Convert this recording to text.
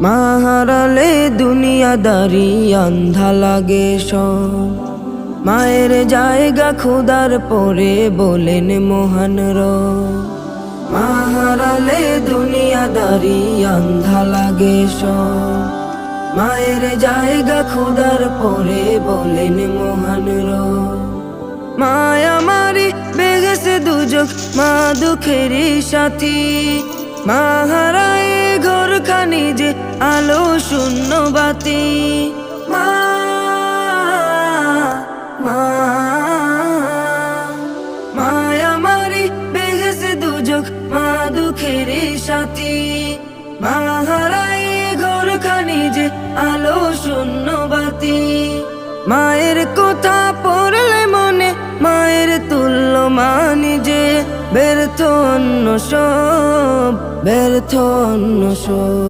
মা হারালে দুনিয়াদারি আন্ধা লাগে সব। মায়ের জায়গা খোদার পরে বলেন মহান রব। মা হারালে দুনিয়াদারি আন্ধা লাগে সব। মায়ের জায়গা খোদার পরে বলেন মহান রব। মায়া আমারি বেগেছে দুজক, মা দুঃখেরই সাথী। মা হারায় ঘরখানি যে আলো শূন্য বাতি। মা মা মায়া আমারি বেগেছে দুজক, মা দুঃখেরই সাথী। মা হারায় ঘরখানি যে আলো শূন্য বাতি। মায়ের কথা পড়লে মনে মায়ের তুল্য মানি যে, ব্যর্থ অন্য সব, ব্যর্থ অন্য সব।